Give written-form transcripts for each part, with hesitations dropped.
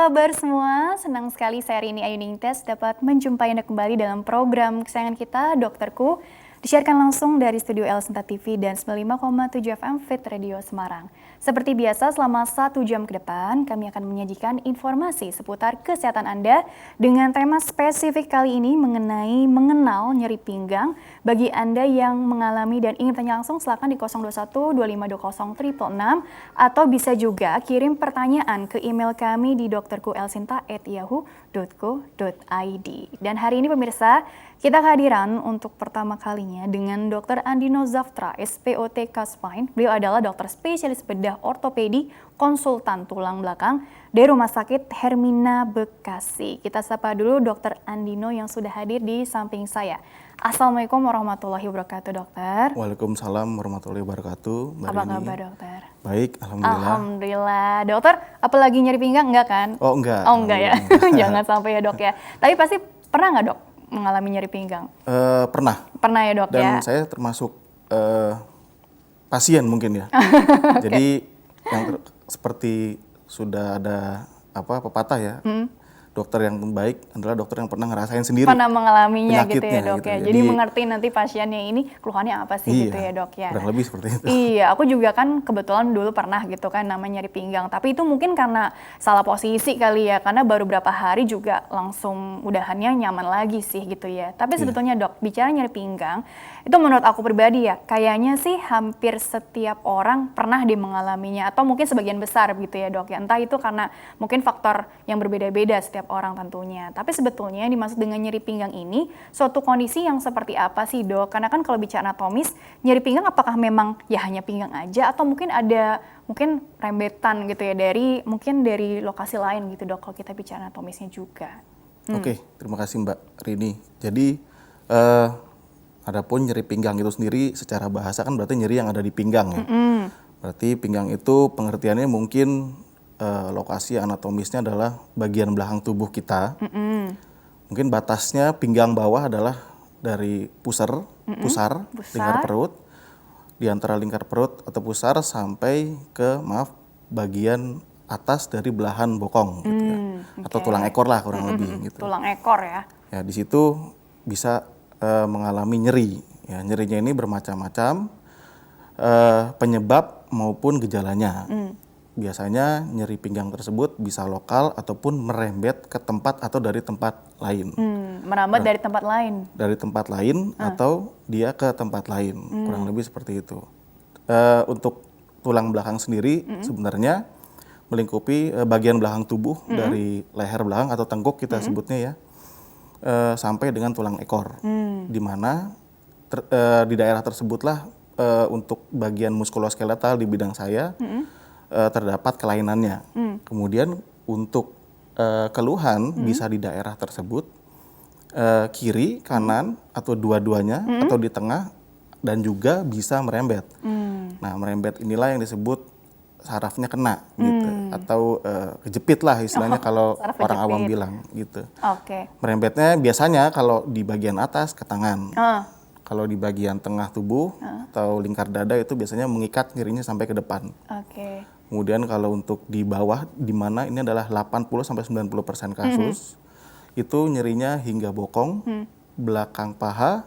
kabar semua? Senang sekali saya Rini Ayuningsih dapat menjumpai Anda kembali dalam program kesayangan kita, Dokterku, disiarkan langsung dari studio Elsinta TV dan 95,7 FM Fit Radio Semarang. Seperti biasa, selama 1 jam ke depan, kami akan menyajikan informasi seputar kesehatan Anda dengan tema spesifik kali ini mengenai mengenal nyeri pinggang. Bagi Anda yang mengalami dan ingin tanya langsung, silakan di 021 2520 666 atau bisa juga kirim pertanyaan ke email kami di dokterkuelsinta@yahoo.co.id. Dan hari ini pemirsa, kita kehadiran untuk pertama kalinya dengan Dr. Andino Zaftra, SPOTK Spine. Beliau adalah dokter spesialis bedah ortopedi, konsultan tulang belakang dari Rumah Sakit Hermina Bekasi. Kita sapa dulu Dr. Andino yang sudah hadir di samping saya. Assalamualaikum warahmatullahi wabarakatuh, dokter. Waalaikumsalam warahmatullahi wabarakatuh. Apa kabar, dokter? Baik, alhamdulillah. Alhamdulillah. Dokter, apalagi nyeri pinggang enggak kan? Oh enggak. Oh enggak ya? Jangan sampai ya, dok ya. Tapi pasti pernah nggak, dok, mengalami nyeri pinggang? Pernah. Pernah ya, dok. Dan ya? saya termasuk pasien mungkin ya. Jadi yang seperti sudah ada pepatah ya. Dokter yang baik adalah dokter yang pernah ngerasain sendiri. Pernah mengalaminya gitu ya, dok gitu. ya. Jadi mengerti nanti pasiennya ini keluhannya apa sih gitu ya, dok ya. Kurang lebih seperti itu. Iya, aku juga kan kebetulan dulu pernah gitu kan namanya nyeri pinggang. Tapi itu mungkin karena salah posisi kali ya. Karena baru berapa hari juga langsung udahannya nyaman lagi sih gitu ya. Tapi sebetulnya, dok, bicara nyeri pinggang, itu menurut aku pribadi ya, kayaknya sih hampir setiap orang pernah mengalaminya. Atau mungkin sebagian besar gitu ya, dok ya. Entah itu karena mungkin faktor yang berbeda-beda setiap orang tentunya. Tapi sebetulnya yang dimaksud dengan nyeri pinggang ini suatu kondisi yang seperti apa sih, dok? Karena kan kalau bicara anatomis, nyeri pinggang apakah memang ya hanya pinggang aja atau mungkin ada rembetan gitu ya dari lokasi lain gitu, dok, kalau kita bicara anatomisnya juga. Oke, terima kasih Mbak Rini. Jadi adapun nyeri pinggang itu sendiri secara bahasa kan berarti nyeri yang ada di pinggang ya. Berarti pinggang itu pengertiannya mungkin lokasi anatomisnya adalah bagian belakang tubuh kita. Mungkin batasnya pinggang bawah adalah dari pusar lingkar perut, di antara lingkar perut atau pusar sampai ke bagian atas dari belahan bokong gitu ya. Atau tulang ekor lah kurang lebih gitu. Tulang ekor ya. Ya, di situ bisa mengalami nyeri. Ya, nyerinya ini bermacam-macam penyebab maupun gejalanya. Biasanya nyeri pinggang tersebut bisa lokal ataupun merembet ke tempat atau dari tempat lain. Merambat dari tempat lain? Dari tempat lain atau dia ke tempat lain, kurang lebih seperti itu. Untuk tulang belakang sendiri sebenarnya melingkupi bagian belakang tubuh dari leher belakang atau tengkuk kita sebutnya ya, sampai dengan tulang ekor. Di mana di daerah tersebutlah untuk bagian muskuloskeletal di bidang saya terdapat kelainannya. Kemudian untuk keluhan bisa di daerah tersebut, kiri, kanan, atau dua-duanya, atau di tengah, dan juga bisa merembet. Nah, merembet inilah yang disebut sarafnya kena gitu, atau kejepit lah istilahnya kalau orang awam bilang gitu. Merembetnya biasanya kalau di bagian atas ke tangan. Kalau di bagian tengah tubuh atau lingkar dada itu biasanya mengikat nyerinya sampai ke depan. Kemudian kalau untuk di bawah, di mana ini adalah 80-90% kasus, itu nyerinya hingga bokong, belakang paha,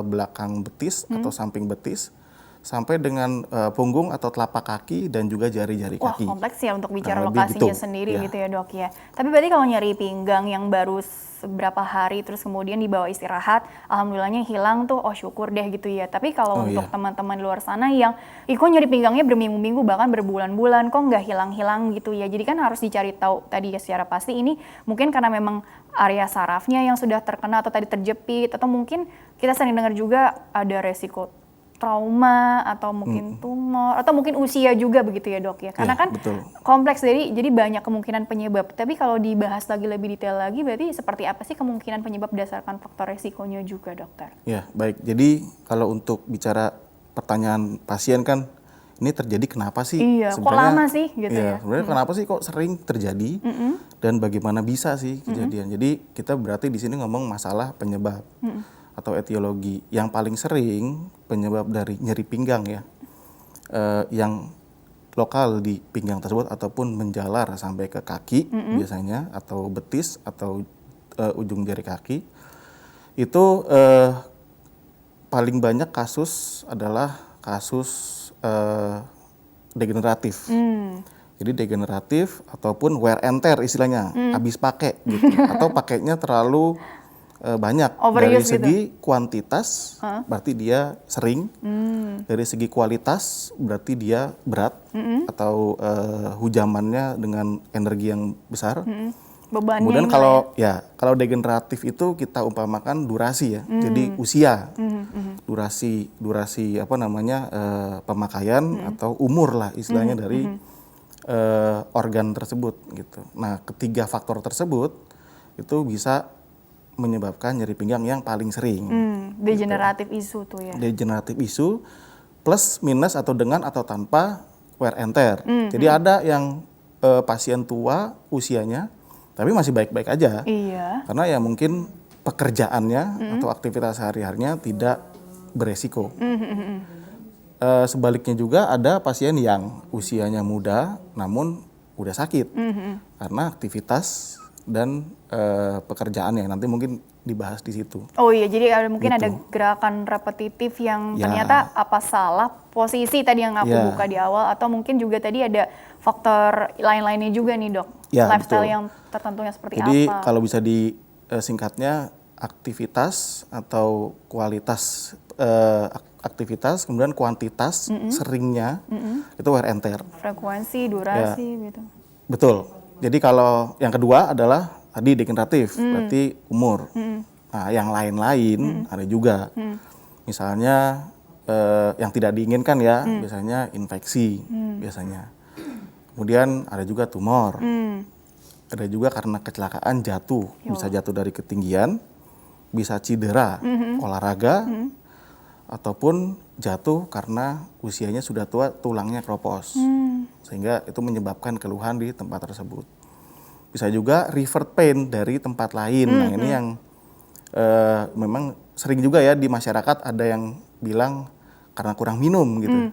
belakang betis atau samping betis, sampai dengan punggung atau telapak kaki dan juga jari-jari kaki. Wah, kompleks ya untuk bicara lokasinya sendiri gitu ya, dok ya. Tapi berarti kalau nyeri pinggang yang baru beberapa hari terus kemudian dibawa istirahat, alhamdulillahnya hilang tuh, oh syukur deh gitu ya. Tapi kalau untuk teman-teman di luar sana yang kok nyeri pinggangnya berminggu-minggu bahkan berbulan-bulan kok nggak hilang-hilang gitu ya. Jadi kan harus dicari tahu tadi ya secara pasti ini mungkin karena memang area sarafnya yang sudah terkena atau tadi terjepit, atau mungkin kita sering dengar juga ada resiko trauma atau mungkin tumor atau mungkin usia juga begitu ya, dok ya. Karena kan kompleks, jadi banyak kemungkinan penyebab. Tapi kalau dibahas lagi lebih detail lagi, berarti seperti apa sih kemungkinan penyebab berdasarkan faktor resikonya juga, dokter? Ya, baik. Jadi kalau untuk bicara pertanyaan pasien kan, ini terjadi kenapa sih? Iya, kok lama sih gitu ya? Sebenarnya kenapa sih kok sering terjadi dan bagaimana bisa sih kejadian? Jadi kita berarti di sini ngomong masalah penyebab. Atau etiologi. Yang paling sering penyebab dari nyeri pinggang ya, yang lokal di pinggang tersebut ataupun menjalar sampai ke kaki biasanya atau betis atau ujung jari kaki, itu paling banyak kasus adalah kasus degeneratif. Jadi degeneratif ataupun wear and tear istilahnya, habis pakai gitu, atau pakainya terlalu banyak. Dari segi kuantitas berarti dia sering, dari segi kualitas berarti dia berat atau hujamannya dengan energi yang besar. Bebannya. Kemudian kalau degeneratif itu kita umpamakan durasi ya, jadi usia, durasi apa namanya pemakaian atau umur lah istilahnya dari organ tersebut gitu. Nah, ketiga faktor tersebut itu bisa menyebabkan nyeri pinggang yang paling sering. Degeneratif isu tuh ya. Degeneratif isu plus minus atau dengan atau tanpa wear and tear. Jadi ada yang pasien tua usianya tapi masih baik-baik aja. Iya. Karena ya mungkin pekerjaannya atau aktivitas sehari-harinya tidak beresiko. Sebaliknya juga ada pasien yang usianya muda namun udah sakit karena aktivitas dan pekerjaannya, nanti mungkin dibahas di situ. Oh iya, jadi mungkin ada gerakan repetitif yang ternyata apa salah posisi tadi yang aku buka di awal, atau mungkin juga tadi ada faktor lain-lainnya juga nih dok, lifestyle yang tertentunya seperti jadi, apa? Jadi kalau bisa disingkatnya aktivitas atau kualitas aktivitas, kemudian kuantitas seringnya itu wear and tear. Frekuensi, durasi gitu. Betul. Jadi kalau yang kedua adalah tadi degeneratif, berarti umur. Nah, yang lain-lain ada juga. Misalnya yang tidak diinginkan ya, biasanya infeksi biasanya. Kemudian ada juga tumor. Ada juga karena kecelakaan jatuh, bisa jatuh dari ketinggian, bisa cedera, olahraga, ataupun jatuh karena usianya sudah tua, tulangnya keropos. Sehingga itu menyebabkan keluhan di tempat tersebut. Bisa juga revert pain dari tempat lain. Nah ini yang memang sering juga ya di masyarakat ada yang bilang karena kurang minum gitu.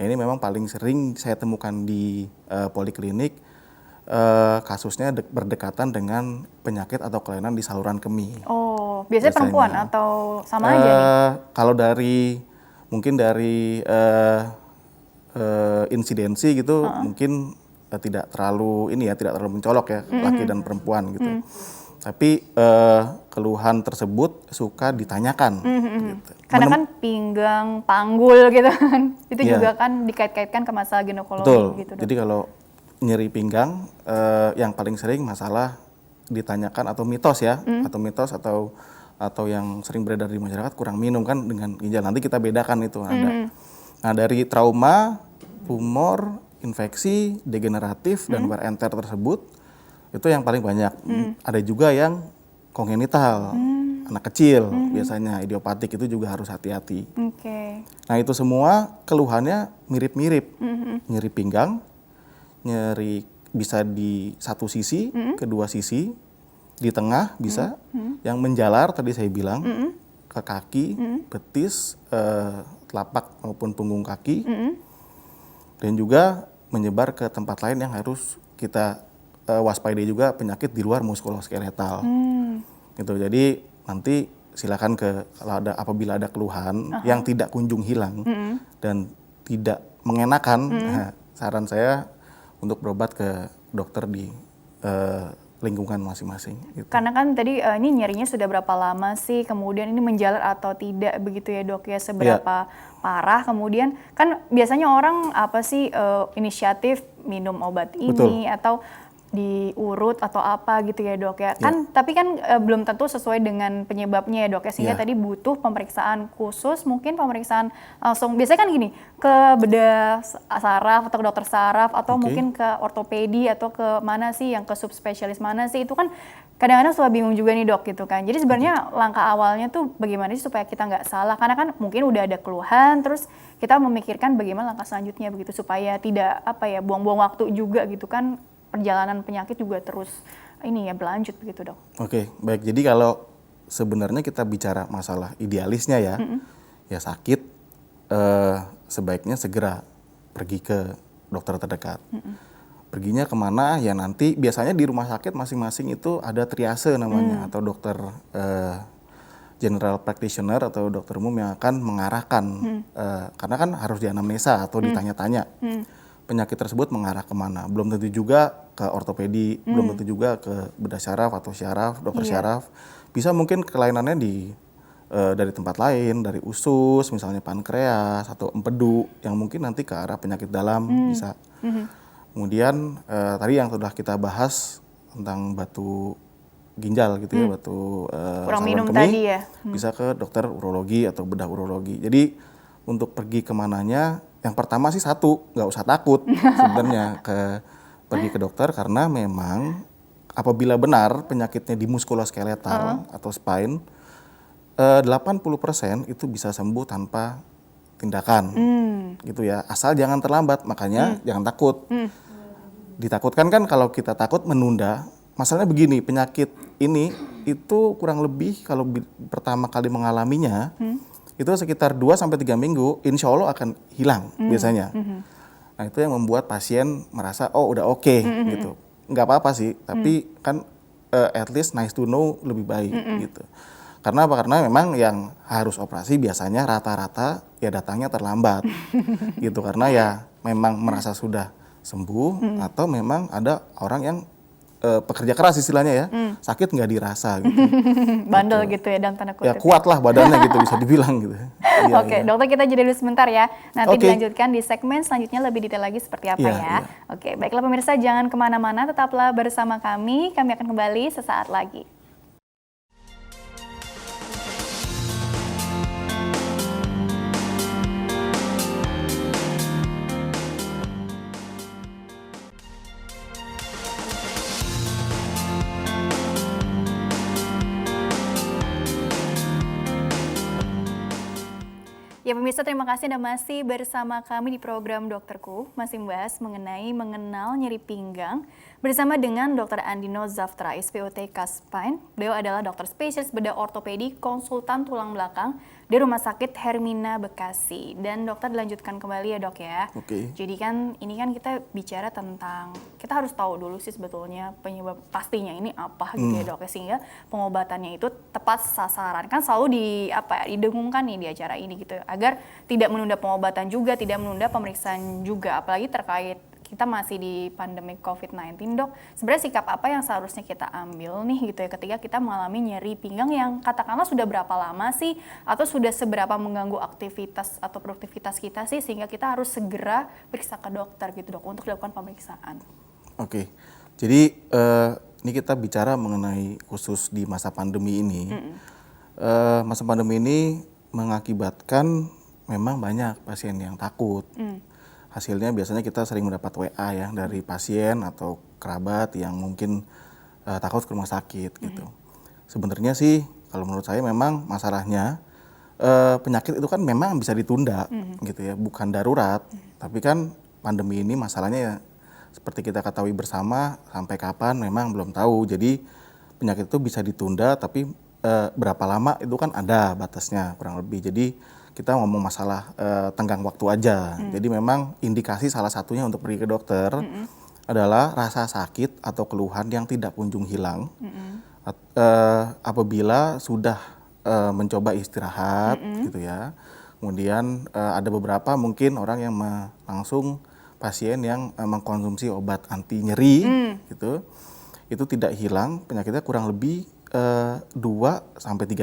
Ya, ini memang paling sering saya temukan di poliklinik, kasusnya berdekatan dengan penyakit atau kelainan di saluran kemih. Oh, biasanya perempuan atau sama aja nih? Kalau mungkin dari insidensi gitu, mungkin tidak terlalu tidak terlalu mencolok ya, laki dan perempuan gitu. Tapi keluhan tersebut suka ditanyakan. Gitu. Karena kan pinggang, panggul gitu kan, itu juga kan dikait-kaitkan ke masalah ginekologi. Betul. Gitu. Jadi kalau nyeri pinggang yang paling sering masalah ditanyakan atau mitos ya, atau yang sering beredar di masyarakat kurang minum kan dengan ginjal. Nanti kita bedakan itu ada. Nah dari trauma, tumor, infeksi, degeneratif, dan wear and tear tersebut, itu yang paling banyak. Ada juga yang kongenital, anak kecil biasanya, idiopatik, itu juga harus hati-hati. Nah itu semua keluhannya mirip-mirip. Nyeri pinggang, nyeri bisa di satu sisi, kedua sisi, di tengah bisa, yang menjalar tadi saya bilang, ke kaki, betis, telapak maupun punggung kaki, dan juga menyebar ke tempat lain yang harus kita waspadai juga, penyakit di luar muskuloskeletal. Gitu. Jadi nanti silakan apabila ada keluhan yang tidak kunjung hilang dan tidak mengenakan, saran saya untuk berobat ke dokter di lingkungan masing-masing. Gitu. Karena kan tadi ini nyerinya sudah berapa lama sih, kemudian ini menjalar atau tidak begitu ya dok ya, seberapa parah, kemudian kan biasanya orang apa sih inisiatif minum obat ini atau diurut atau apa gitu ya dok ya. Kan tapi kan belum tentu sesuai dengan penyebabnya ya dok ya, sehingga tadi butuh pemeriksaan khusus, mungkin pemeriksaan langsung, biasanya kan gini, ke bedah saraf atau ke dokter saraf atau mungkin ke ortopedi atau ke mana sih, yang ke subspesialis mana sih, itu kan kadang-kadang suka bingung juga nih dok gitu kan. Jadi sebenarnya langkah awalnya tuh bagaimana sih supaya kita nggak salah, karena kan mungkin udah ada keluhan, terus kita memikirkan bagaimana langkah selanjutnya begitu supaya tidak buang-buang waktu juga gitu kan, perjalanan penyakit juga terus berlanjut begitu dok. Oke, baik. Jadi kalau sebenarnya kita bicara masalah idealisnya ya sakit sebaiknya segera pergi ke dokter terdekat. Perginya kemana ya nanti biasanya di rumah sakit masing-masing itu ada triase namanya atau dokter general practitioner atau dokter umum yang akan mengarahkan karena kan harus dianamnesa atau ditanya-tanya penyakit tersebut mengarah kemana. Belum tentu juga ke ortopedi, belum tentu juga ke bedah syaraf atau syaraf, dokter syaraf. Bisa mungkin kelainannya dari tempat lain, dari usus misalnya pankreas atau empedu yang mungkin nanti ke arah penyakit dalam bisa. Kemudian tadi yang sudah kita bahas tentang batu ginjal gitu ya, batu kurang minum kemih, tadi ya. bisa ke dokter urologi atau bedah urologi. Jadi untuk pergi kemananya, yang pertama sih satu, nggak usah takut sebenarnya pergi ke dokter karena memang apabila benar penyakitnya di muskuloskeletal atau spine, 80% itu bisa sembuh tanpa tindakan, gitu ya. Asal jangan terlambat, makanya jangan takut. Ditakutkan kan kalau kita takut menunda, masalahnya begini, penyakit ini itu kurang lebih kalau pertama kali mengalaminya, itu sekitar 2-3 minggu, insya Allah akan hilang biasanya. Nah itu yang membuat pasien merasa, oh udah oke, gitu. Nggak apa-apa sih, tapi kan at least nice to know lebih baik, gitu. Karena apa? Karena memang yang harus operasi biasanya rata-rata ya datangnya terlambat, gitu. Karena ya memang merasa sudah sembuh atau memang ada orang yang pekerja keras istilahnya ya, sakit nggak dirasa gitu. Bandel gitu ya dalam tanda kutip. Ya kuat lah badannya gitu bisa dibilang gitu. Iya, Oke, dokter kita jeda dulu sebentar ya. Nanti Oke. dilanjutkan di segmen selanjutnya lebih detail lagi seperti apa Iya, ya. iya. Oke, baiklah pemirsa jangan kemana-mana, tetaplah bersama kami. Kami akan kembali sesaat lagi. Ya pemirsa, terima kasih Anda masih bersama kami di program Dokterku, masih membahas mengenai mengenal nyeri pinggang bersama dengan Dr. Andino Zaftra, SPOTK Spine. Beliau adalah dokter spesialis bedah ortopedi, konsultan tulang belakang di Rumah Sakit Hermina Bekasi. Dan dokter dilanjutkan kembali ya dok ya. Oke. Jadi kan ini kan kita bicara tentang, kita harus tahu dulu sih sebetulnya penyebab pastinya ini apa gitu ya dok ya, sehingga pengobatannya itu tepat sasaran. Kan selalu didengungkan nih di acara ini gitu agar tidak menunda pengobatan juga, tidak menunda pemeriksaan juga, apalagi terkait kita masih di pandemi COVID-19 dok. Sebenarnya sikap apa yang seharusnya kita ambil nih gitu ya ketika kita mengalami nyeri pinggang yang katakanlah sudah berapa lama sih atau sudah seberapa mengganggu aktivitas atau produktivitas kita sih sehingga kita harus segera periksa ke dokter gitu dok untuk dilakukan pemeriksaan. Oke, jadi ini kita bicara mengenai khusus di masa pandemi ini. Masa pandemi ini mengakibatkan memang banyak pasien yang takut. Hasilnya biasanya kita sering mendapat WA ya dari pasien atau kerabat yang mungkin takut ke rumah sakit gitu. Sebenarnya sih kalau menurut saya memang masalahnya penyakit itu kan memang bisa ditunda gitu ya, bukan darurat. Tapi kan pandemi ini masalahnya ya seperti kita ketahui bersama sampai kapan memang belum tahu. Jadi penyakit itu bisa ditunda tapi berapa lama itu kan ada batasnya kurang lebih. Jadi kita ngomong masalah tenggang waktu aja. Jadi memang indikasi salah satunya untuk pergi ke dokter adalah rasa sakit atau keluhan yang tidak kunjung hilang. Apabila sudah mencoba istirahat gitu ya. Kemudian ada beberapa mungkin orang yang langsung pasien yang mengkonsumsi obat anti nyeri gitu. Itu tidak hilang, penyakitnya kurang lebih 2-3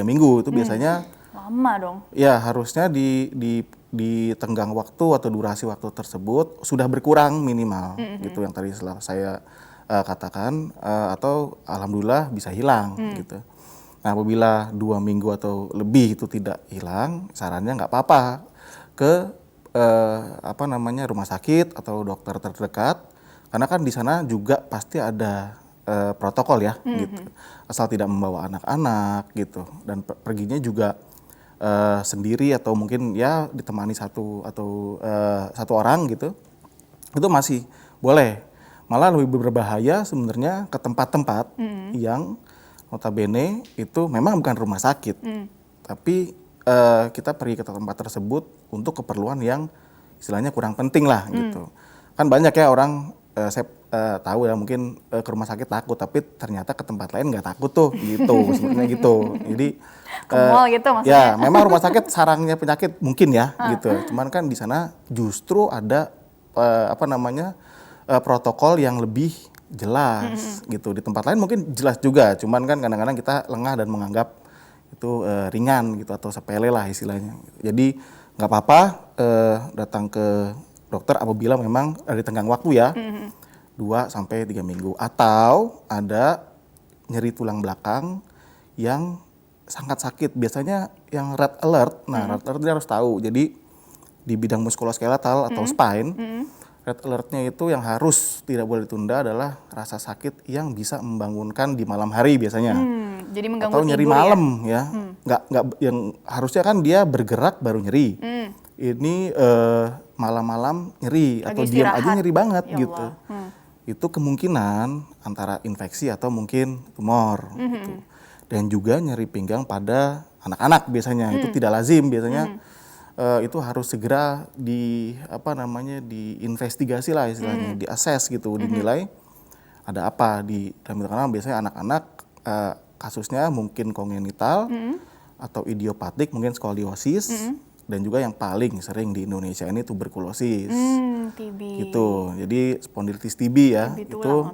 minggu itu biasanya Lama dong. ya harusnya di tenggang waktu atau durasi waktu tersebut sudah berkurang minimal gitu yang tadi saya katakan atau alhamdulillah bisa hilang gitu. Nah apabila 2 minggu atau lebih itu tidak hilang, sarannya nggak apa-apa ke rumah sakit atau dokter terdekat karena kan di sana juga pasti ada protokol ya gitu. Asal tidak membawa anak-anak gitu dan perginya juga sendiri atau mungkin ya ditemani satu orang gitu. Itu masih boleh. Malah lebih berbahaya sebenarnya ke tempat-tempat yang notabene itu memang bukan rumah sakit. Tapi kita pergi ke tempat tersebut untuk keperluan yang istilahnya kurang penting lah gitu. Kan banyak ya orang, saya tahu ya mungkin ke rumah sakit takut, tapi ternyata ke tempat lain nggak takut tuh, gitu sebenarnya gitu. Jadi Ke mall gitu maksudnya? ya memang rumah sakit sarangnya penyakit mungkin ya, gitu. Cuman kan di sana justru ada protokol yang lebih jelas gitu. Di tempat lain mungkin jelas juga, cuman kan kadang-kadang kita lengah dan menganggap itu ringan gitu atau sepele lah istilahnya. Jadi nggak apa-apa datang ke dokter apabila memang dari tenggang waktu ya, 2 sampai 3 minggu. Atau ada nyeri tulang belakang yang sangat sakit, biasanya yang red alert. Nah, red alert dia harus tahu. Jadi di bidang muskuloskeletal atau spine, red alertnya itu yang harus tidak boleh ditunda adalah rasa sakit yang bisa membangunkan di malam hari biasanya. Jadi mengganggu Atau nyeri tidur malam ya. Nggak yang harusnya kan dia bergerak baru nyeri. Ini malam-malam nyeri atau diam aja nyeri banget Ya gitu. Itu kemungkinan antara infeksi atau mungkin tumor gitu. Dan juga nyeri pinggang pada anak-anak biasanya itu tidak lazim biasanya. Itu harus segera diinvestigasi lah istilahnya, diases gitu, dinilai ada apa di dalam itu, karena biasanya anak-anak kasusnya mungkin kongenital atau idiopatik, mungkin skoliosis, dan juga yang paling sering di Indonesia ini tuberkulosis. TB. Gitu. Jadi spondilitis TB ya, itu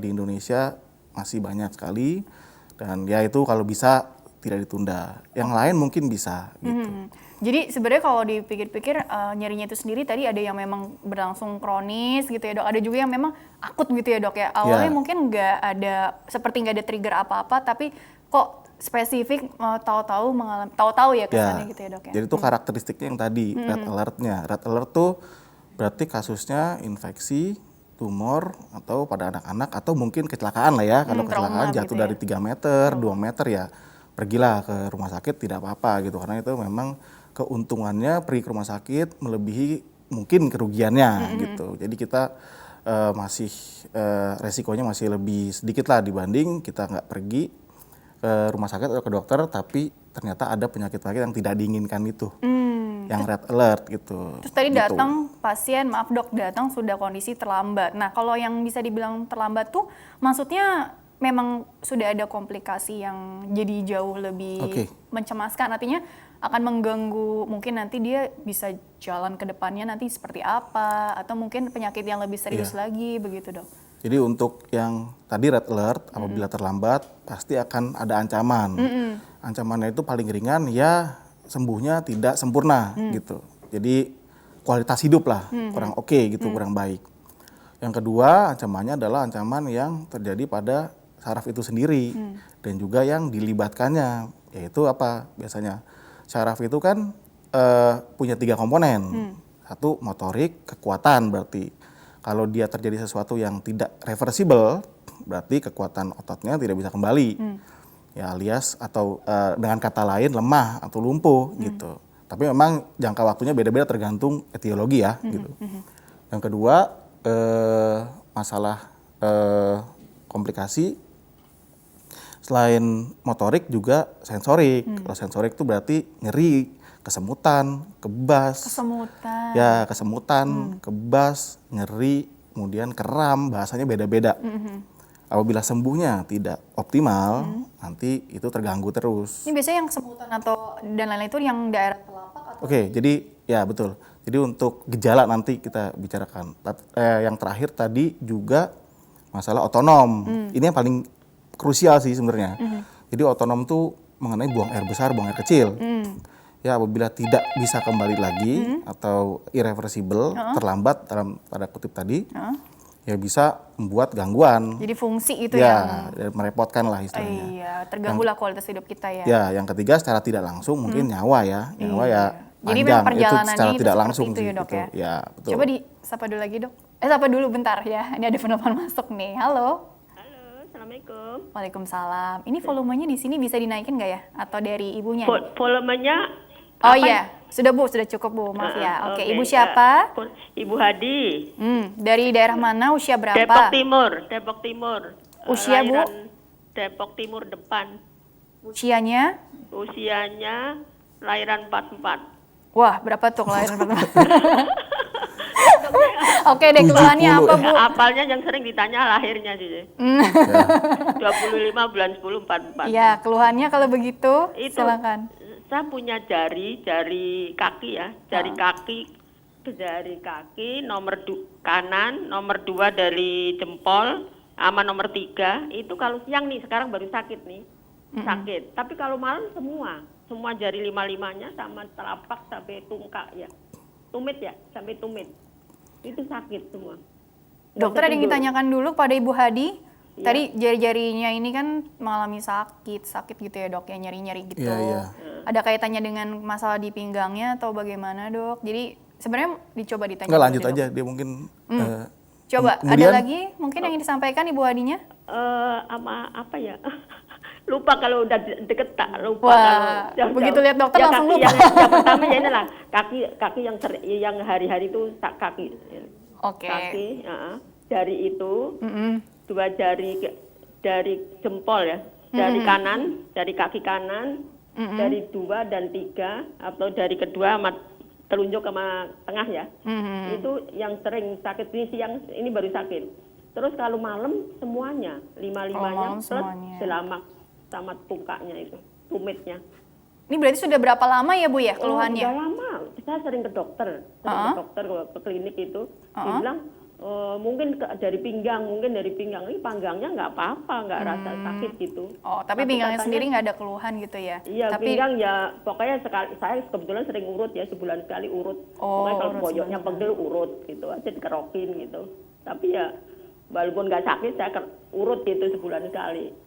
di Indonesia masih banyak sekali, dan ya itu kalau bisa tidak ditunda. Yang lain mungkin bisa gitu. Jadi sebenarnya kalau dipikir-pikir nyerinya itu sendiri tadi ada yang memang berlangsung kronis gitu ya dok, ada juga yang memang akut gitu ya dok ya. Awalnya mungkin seperti nggak ada trigger apa-apa, tapi kok spesifik tahu-tahu ya kesannya gitu ya dok ya. Jadi itu karakteristiknya yang tadi red alertnya. Red alert tuh berarti kasusnya infeksi, tumor, atau pada anak-anak, atau mungkin kecelakaan lah ya. Kalau kecelakaan jatuh gitu dari 3 meter, 2 meter ya pergilah ke rumah sakit, tidak apa-apa gitu. Karena itu memang keuntungannya pergi ke rumah sakit melebihi mungkin kerugiannya gitu. Jadi kita masih resikonya masih lebih sedikit lah dibanding kita nggak pergi ke rumah sakit atau ke dokter tapi ternyata ada penyakit-penyakit yang tidak diinginkan itu, yang red alert gitu. Terus tadi datang pasien, maaf dok, datang sudah kondisi terlambat. Nah kalau yang bisa dibilang terlambat tuh maksudnya memang sudah ada komplikasi yang jadi jauh lebih mencemaskan, artinya akan mengganggu, mungkin nanti dia bisa jalan ke depannya nanti seperti apa, atau mungkin penyakit yang lebih serius lagi begitu dok. Jadi untuk yang tadi red alert, apabila terlambat pasti akan ada ancaman. Ancamannya itu paling ringan ya sembuhnya tidak sempurna gitu. Jadi kualitas hidup lah kurang oke gitu, kurang baik. Yang kedua ancamannya adalah ancaman yang terjadi pada saraf itu sendiri dan juga yang dilibatkannya, yaitu apa biasanya? Saraf itu kan punya 3 komponen. Satu motorik, kekuatan berarti. Kalau dia terjadi sesuatu yang tidak reversible, berarti kekuatan ototnya tidak bisa kembali. Ya alias atau dengan kata lain lemah atau lumpuh gitu. Tapi memang jangka waktunya beda-beda tergantung etiologi ya gitu. Yang kedua masalah komplikasi selain motorik juga sensorik. Kalau sensorik itu berarti nyeri, kesemutan, kebas. Kesemutan. Ya, kesemutan, kebas, nyeri, kemudian kram, bahasanya beda-beda. Apabila sembuhnya tidak optimal, nanti itu terganggu terus. Ini biasanya yang kesemutan atau dan lain-lain itu yang daerah telapak atau? Oke, jadi ya betul. Jadi untuk gejala nanti kita bicarakan. Yang terakhir tadi juga masalah otonom. Ini yang paling krusial sih sebenarnya. Jadi otonom tuh mengenai buang air besar, buang air kecil. Ya apabila tidak bisa kembali lagi atau irreversible, terlambat dalam tanda kutip tadi, ya bisa membuat gangguan. Jadi fungsi itu ya merepotkan lah istilahnya. Iya, terganggu lah kualitas hidup kita ya. Ya, yang ketiga secara tidak langsung mungkin nyawa ya. Nyawa ya jadi panjang. itu secara tidak langsung itu sih. ya dok gitu. Ya, betul. Coba disapa dulu lagi dok. Sapa dulu bentar ya. Ini ada penelpon masuk nih. Halo. Assalamualaikum. Waalaikumsalam. Ini volumenya di sini bisa dinaikin nggak ya? Atau dari ibunya? Volumenya? Oh iya, sudah Bu, sudah cukup Bu. Maaf ya. Oke, Ibu siapa? Ibu Hadi. Dari daerah mana? Usia berapa? Depok Timur. Usia Bu? Depok Timur depan. Usianya lahiran 44. Wah, berapa tuh lahiran 44? Oke deh, keluhannya 70, apa Bu? Apalnya yang sering ditanya lahirnya sih. Ya. 25 bulan 10 44. Iya, keluhannya kalau begitu Itu silakan. saya punya jari kaki ya, jari kaki kanan, nomor 2 dari jempol, sama nomor 3 itu kalau siang nih, sekarang baru sakit nih, sakit. Tapi kalau malam semua jari lima-limanya sama telapak sampai tungkak ya, tumit ya, sampai tumit itu sakit semua. Dokter ada yang ditanyakan dulu pada Ibu Hadi. Iya. Tadi jari-jarinya ini kan mengalami sakit gitu ya dok, ya nyeri-nyeri gitu. Iya. Ada kaitannya dengan masalah di pinggangnya atau bagaimana dok? Jadi sebenarnya dicoba ditanya. Enggak, dulu lanjut deh, aja dok. dia mungkin. Coba kemudian, ada lagi mungkin yang disampaikan Ibu Hadinya? Sama apa ya? Lupa kalau udah deket tak lupa. Wah, kalau jauh-jauh. begitu lihat dokter Ya, langsung kaki lupa. yang pertama ya inilah kaki yang hari-hari itu kaki. Oke. Kaki, jari itu Mm-mm. 2 jari dari jempol ya, dari kanan, dari kaki kanan, dari 2 dan 3 atau dari kedua sama telunjuk sama tengah ya. Itu yang sering sakit, ini siang ini baru sakit. Terus kalau malam semuanya, lima-limanya malam plus semuanya. selamak sama tungkaknya itu, tumitnya. Ini berarti sudah berapa lama ya Bu ya keluhannya? Udah lama, saya sering ke dokter, ke klinik itu, dia bilang mungkin dari pinggang, ini panggangnya nggak apa-apa, nggak rasa sakit gitu. Oh, tapi pinggangnya sendiri nggak ada keluhan gitu ya? Iya, tapi pinggang ya pokoknya saya kebetulan sering urut ya, sebulan sekali urut. Oh, Pokoknya kalau urut boyoknya pegel urut gitu aja, dikerokin gitu. Tapi ya walaupun nggak sakit saya urut gitu sebulan sekali.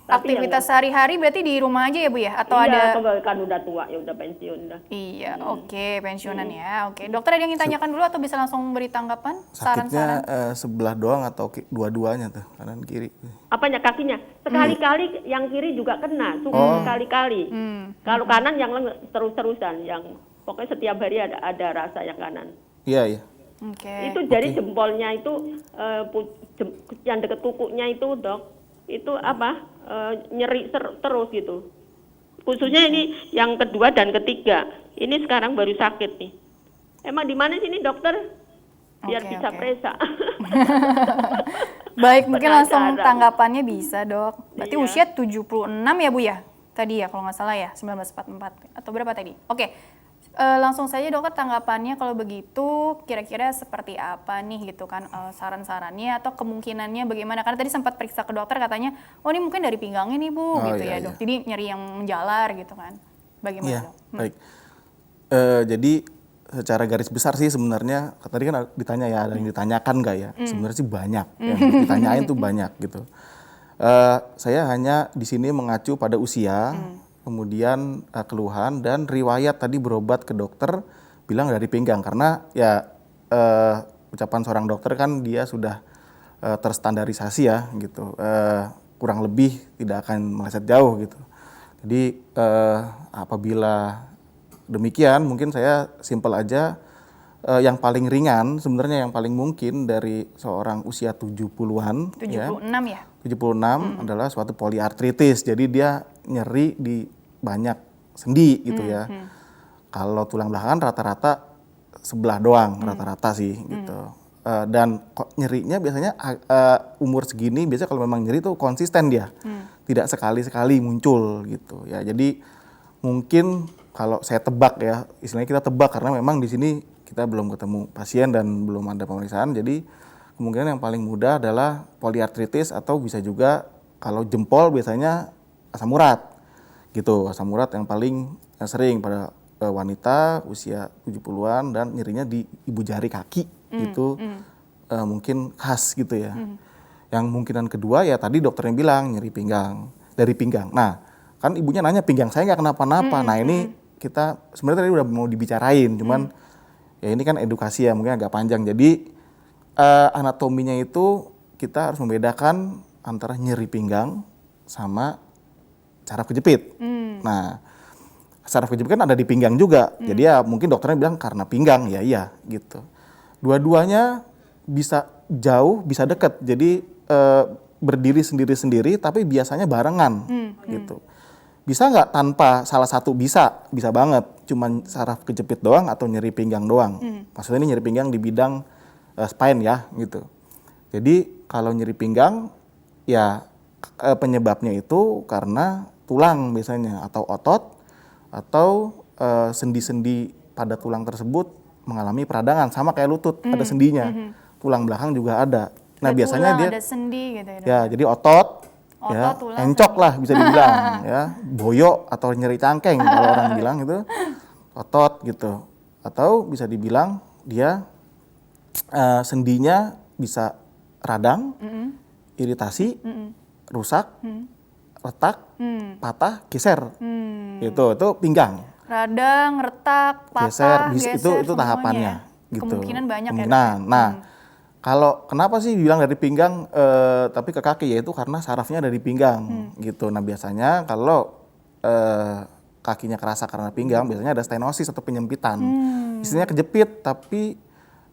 Tapi aktivitas sehari-hari berarti di rumah aja ya Bu ya? Atau iya, ada? kan udah tua ya, udah pensiun dah. Iya, oke, pensiunan ya. Oke, dokter ada yang ditanyakan dulu atau bisa langsung beri tanggapan? sakitnya Saran-saran? sebelah doang atau dua-duanya tuh, kanan kiri. Apanya kakinya? Sekali-kali yang kiri juga kena, sekali-kali. Kalau kanan yang terus-terusan, yang pokoknya setiap hari ada rasa yang kanan. Iya. Oke. Itu jari jempolnya itu yang deket kukunya itu dok, itu apa nyeri terus gitu. Khususnya ini yang kedua dan ketiga. Ini sekarang baru sakit nih. Emang di mana sini dokter? Biar Oke, bisa oke. periksa. Baik, mungkin langsung Penasaran. tanggapannya bisa dok. Berarti Iya. usia 76 ya Bu ya? Tadi ya kalau nggak salah ya, 1944. Atau berapa tadi? Oke, langsung saja dokter tanggapannya kalau begitu kira-kira seperti apa nih gitu kan saran-sarannya atau kemungkinannya bagaimana? Karena tadi sempat periksa ke dokter katanya, oh ini mungkin dari pinggangnya nih Bu gitu iya, ya dok. Jadi nyeri yang menjalar gitu kan. Bagaimana Iya, dok? baik. Jadi secara garis besar sih sebenarnya tadi kan ditanya ya, ada yang ditanyakan nggak ya? Sebenarnya sih banyak, yang ditanyain tuh banyak gitu. Saya hanya di sini mengacu pada usia, kemudian keluhan dan riwayat tadi berobat ke dokter bilang dari pinggang karena ya ucapan seorang dokter kan dia sudah terstandarisasi ya gitu, kurang lebih tidak akan meleset jauh gitu. Jadi apabila demikian mungkin saya simpel aja, yang paling ringan sebenarnya yang paling mungkin dari seorang usia 70-an 76 ya? 76 adalah suatu poliartritis. Jadi dia nyeri di banyak sendi gitu ya. Kalau tulang belakangan rata-rata sebelah doang rata-rata sih gitu. Dan kok nyerinya biasanya umur segini biasanya kalau memang nyeri tuh konsisten dia. Tidak sekali-sekali muncul gitu ya. Jadi mungkin kalau saya tebak ya, istilahnya kita tebak karena memang di sini kita belum ketemu pasien dan belum ada pemeriksaan. Jadi kemungkinan yang paling mudah adalah poliartritis atau bisa juga kalau jempol biasanya asam urat gitu. Asam urat yang paling sering pada wanita usia 70-an dan nyerinya di ibu jari kaki itu mungkin khas gitu ya. Yang kemungkinan kedua ya tadi dokternya bilang nyeri pinggang, dari pinggang. Nah kan ibunya nanya pinggang saya nggak kenapa-napa. Nah ini kita sebenarnya tadi udah mau dibicarain, cuman ya ini kan edukasi ya mungkin agak panjang. Jadi anatominya itu kita harus membedakan antara nyeri pinggang sama saraf kejepit. Nah saraf kejepit kan ada di pinggang juga, jadi ya mungkin dokternya bilang karena pinggang, ya iya gitu. Dua-duanya bisa jauh, bisa dekat, jadi berdiri sendiri-sendiri tapi biasanya barengan gitu. Bisa nggak tanpa salah satu? Bisa banget. Cuman saraf kejepit doang atau nyeri pinggang doang. Maksudnya ini nyeri pinggang di bidang spine ya gitu. Jadi kalau nyeri pinggang ya penyebabnya itu karena tulang biasanya atau otot atau sendi-sendi pada tulang tersebut mengalami peradangan, sama kayak lutut ada sendinya. Tulang belakang juga ada. Nah, Kayak biasanya tulang, dia ada sendi gitu ya. ya, jadi otot ya, tulang, encok lah bisa dibilang ya, boyok atau nyeri cangkeng kalau orang bilang itu otot gitu. Atau bisa dibilang dia sendinya bisa radang, iritasi, rusak, retak, patah, geser. Itu pinggang. Radang, retak, patah, geser itu semuanya tahapannya ya. gitu. Kemungkinan banyak ya. Kemungkinan. Nah, kalau kenapa sih bilang dari pinggang tapi ke kaki, yaitu karena sarafnya ada di pinggang gitu. Nah, biasanya kalau kakinya kerasa karena pinggang, biasanya ada stenosis atau penyempitan. Istilahnya kejepit, tapi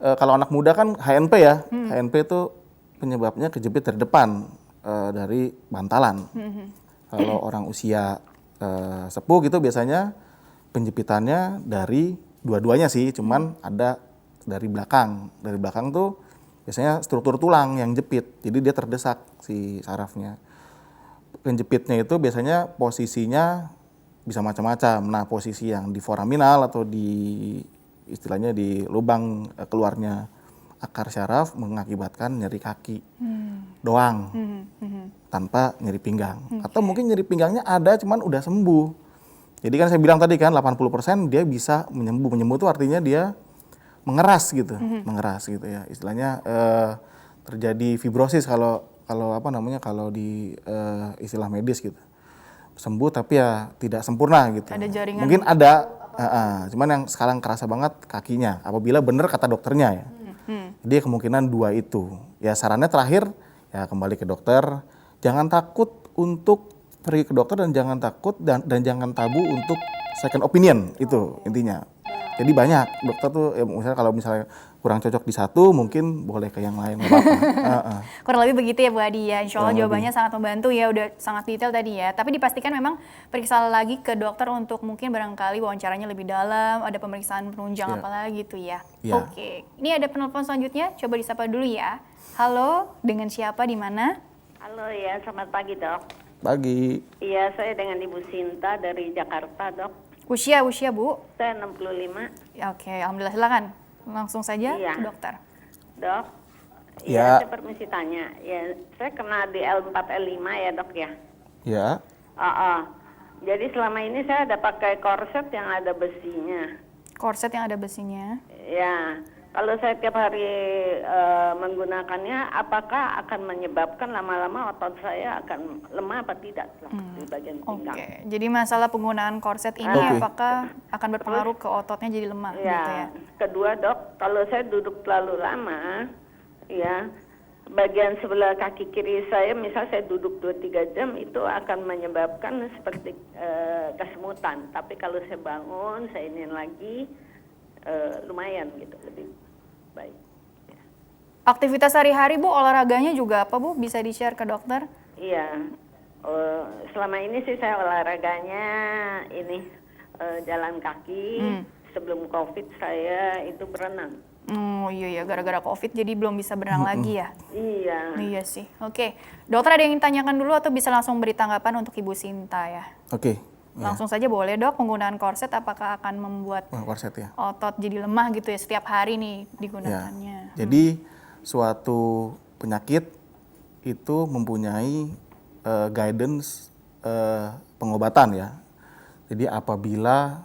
kalau anak muda kan HNP ya. HNP itu penyebabnya kejepit dari depan dari bantalan. Kalau orang usia sepuh gitu biasanya penjepitannya dari dua-duanya sih, cuman ada dari belakang. Dari belakang tuh biasanya struktur tulang yang jepit, jadi dia terdesak si sarafnya. Penjepitnya itu biasanya posisinya bisa macam-macam. Nah, posisi yang di foraminal atau di istilahnya di lubang keluarnya akar syaraf mengakibatkan nyeri kaki doang, tanpa nyeri pinggang. Atau mungkin nyeri pinggangnya ada cuman udah sembuh. Jadi kan saya bilang tadi kan 80% dia bisa menyembuh. Menyembuh itu artinya dia mengeras gitu, mengeras gitu ya. Istilahnya terjadi fibrosis kalau apa namanya kalau di istilah medis gitu. Sembuh tapi ya tidak sempurna gitu. Ada jaringan. Mungkin ada, cuman yang sekarang kerasa banget kakinya. Apabila benar kata dokternya ya. Jadi kemungkinan dua itu. Ya sarannya terakhir ya kembali ke dokter. Jangan takut untuk pergi ke dokter dan jangan takut dan jangan tabu untuk second opinion, itu intinya. Jadi banyak dokter tuh ya, misalnya kalau misalnya kurang cocok di satu mungkin boleh ke yang lain, nggak apa-apa. Kurang lebih begitu ya Bu Adi ya. Insya Allah jawabannya sangat membantu ya, udah sangat detail tadi ya. Tapi dipastikan memang periksa lagi ke dokter untuk mungkin barangkali wawancaranya lebih dalam, ada pemeriksaan penunjang apalagi gitu ya. Oke, ini ada penelpon selanjutnya, coba disapa dulu ya. Halo, dengan siapa, di mana? Halo ya, selamat pagi dok. Pagi. Iya, saya dengan Ibu Sinta dari Jakarta dok. Usia Bu? Saya 65. Ya, oke, alhamdulillah, silakan. Langsung saja ke dokter. Dok, Ya. saya permisi tanya. Ya, saya kena di L4 L5 ya dok ya. Ya. Jadi selama ini saya ada pakai korset yang ada besinya. Korset yang ada besinya. Ya, kalau saya tiap hari menggunakannya, apakah akan menyebabkan lama-lama otot saya akan lemah apa tidak di bagian pinggang? Oke, jadi masalah penggunaan korset ini apakah akan berpengaruh ke ototnya jadi lemah gitu ya? Kedua dok, kalau saya duduk terlalu lama, ya bagian sebelah kaki kiri saya, misal saya duduk 2-3 jam, itu akan menyebabkan seperti kesemutan. Tapi kalau saya bangun, saya iniin lagi, lumayan gitu, lebih baik. Ya. Aktivitas sehari-hari Bu, olahraganya juga apa Bu? Bisa di-share ke dokter? Iya, selama ini sih saya olahraganya ini jalan kaki. Sebelum COVID saya itu berenang. Oh iya ya, gara-gara COVID jadi belum bisa berenang lagi ya? Iya. Iya sih. Oke, dokter ada yang ingin tanyakan dulu atau bisa langsung beri tanggapan untuk Ibu Sinta ya? Oke. Langsung saja boleh dok, penggunaan korset apakah akan membuat Korset ya. otot jadi lemah gitu ya setiap hari nih digunakannya? Ya. Jadi suatu penyakit itu mempunyai guidance pengobatan ya. Jadi apabila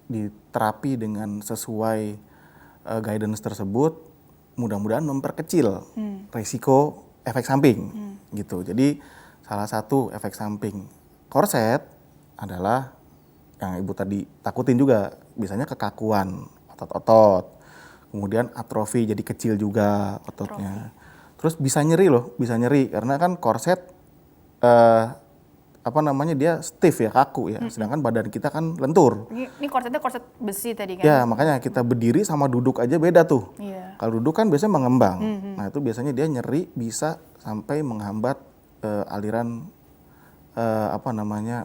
diterapi dengan sesuai guidance tersebut, mudah-mudahan memperkecil risiko efek samping gitu. Jadi salah satu efek samping korset adalah yang Ibu tadi takutin juga, biasanya kekakuan otot-otot, kemudian atrofi jadi kecil juga ototnya. Terus bisa nyeri loh, bisa nyeri karena kan korset dia stiff ya, kaku ya, sedangkan badan kita kan lentur. Ini korsetnya korset besi tadi kan? Ya makanya kita berdiri sama duduk aja beda tuh. Iya. Kalau duduk kan biasanya mengembang, nah itu biasanya dia nyeri bisa sampai menghambat aliran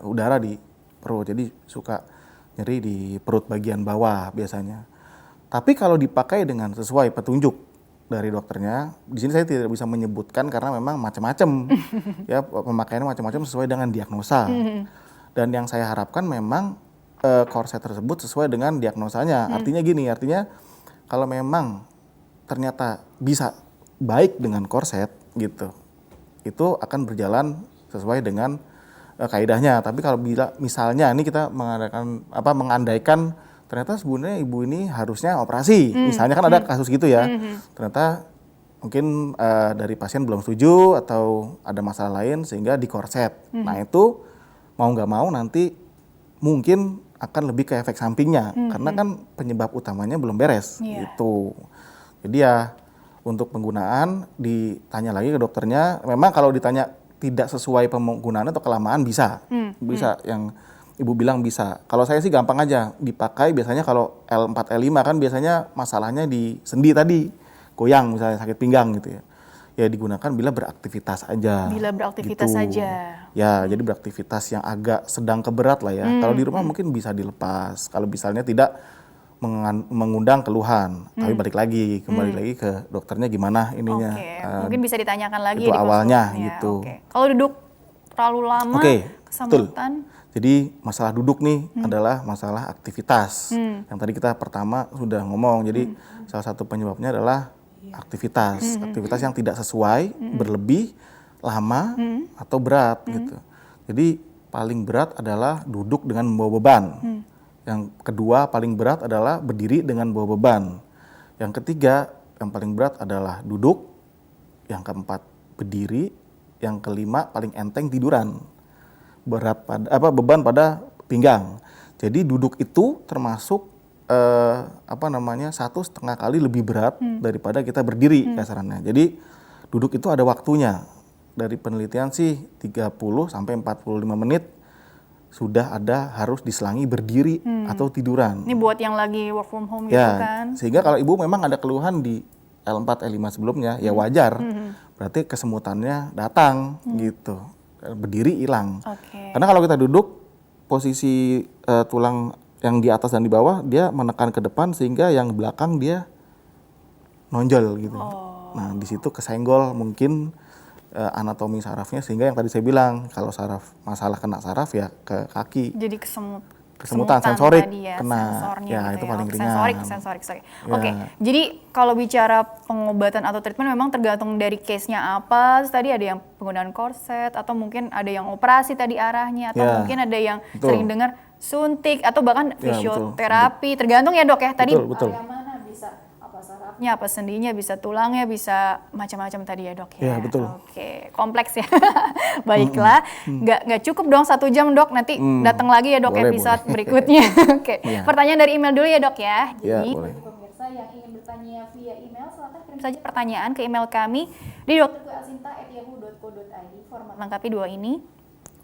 udara di perut, jadi suka nyeri di perut bagian bawah biasanya. Tapi kalau dipakai dengan sesuai petunjuk dari dokternya. Di sini saya tidak bisa menyebutkan karena memang macam-macam, ya pemakaiannya macam-macam sesuai dengan diagnosa. Dan yang saya harapkan memang korset tersebut sesuai dengan diagnosanya. Artinya gini, artinya kalau memang ternyata bisa baik dengan korset gitu, itu akan berjalan sesuai dengan kaidahnya. Tapi kalau misalnya ini kita mengandaikan ternyata sebenarnya ibu ini harusnya operasi, misalnya kan ada kasus gitu ya, ternyata mungkin dari pasien belum setuju atau ada masalah lain sehingga dikorset. Nah itu mau nggak mau nanti mungkin akan lebih ke efek sampingnya, karena kan penyebab utamanya belum beres gitu. Jadi ya untuk penggunaan ditanya lagi ke dokternya. Memang kalau ditanya tidak sesuai penggunaan atau kelamaan bisa yang ibu bilang bisa. Kalau saya sih gampang aja dipakai. Biasanya kalau L4 L5 kan biasanya masalahnya di sendi tadi, goyang misalnya sakit pinggang gitu ya. Ya digunakan bila beraktivitas aja. Bila beraktivitas gitu. saja. Ya jadi beraktivitas yang agak sedang ke berat lah ya. Kalau di rumah mungkin bisa dilepas. Kalau misalnya tidak mengundang keluhan, tapi balik lagi kembali lagi ke dokternya gimana ininya. Mungkin bisa ditanyakan lagi itu di awalnya konsulnya. gitu. Kalau duduk terlalu lama, kesemutan. Jadi masalah duduk nih adalah masalah aktivitas. Yang tadi kita pertama sudah ngomong. Jadi salah satu penyebabnya adalah aktivitas, aktivitas yang tidak sesuai, berlebih, lama atau berat gitu. Jadi paling berat adalah duduk dengan membawa beban. Yang kedua paling berat adalah berdiri dengan bawa beban. Yang ketiga yang paling berat adalah duduk. Yang keempat berdiri. Yang kelima paling enteng tiduran. Beban pada pinggang. Jadi duduk itu termasuk 1,5 kali lebih berat daripada kita berdiri kasarannya. Jadi duduk itu ada waktunya. Dari penelitian sih 30 sampai 45 menit sudah ada harus diselangi berdiri atau tiduran. Ini buat yang lagi work from home ya, gitu kan. Sehingga kalau ibu memang ada keluhan di L4, L5 sebelumnya, ya wajar. Berarti kesemutannya datang gitu. Berdiri hilang. Karena kalau kita duduk, posisi tulang yang di atas dan di bawah, dia menekan ke depan sehingga yang belakang dia nonjol gitu. Nah di situ kesenggol mungkin anatomi sarafnya, sehingga yang tadi saya bilang kalau masalah kena saraf ya ke kaki. Jadi kesemutan sensorik ya, kena sensornya ya gitu itu paling ringan. Sensorik. Ya. Oke. Jadi kalau bicara pengobatan atau treatment memang tergantung dari case-nya apa. Terus tadi ada yang penggunaan korset atau mungkin ada yang operasi tadi arahnya atau mungkin ada yang sering dengar suntik atau bahkan fisioterapi. Tergantung ya dok ya tadi area mana bisa apa sarafnya, apa sendinya, bisa tulangnya, bisa macam-macam tadi ya dok ya. Iya betul. Oke, kompleks ya. Baiklah, nggak cukup dong 1 jam dok, nanti datang lagi ya dok episode berikutnya. Oke, pertanyaan dari email dulu ya dok ya. Jadi bagi pemirsa yang ingin bertanya via email, silakan kirim saja pertanyaan ke email kami di dokterkuasinta@yahoo.co.id. Format lengkapi 2 ini.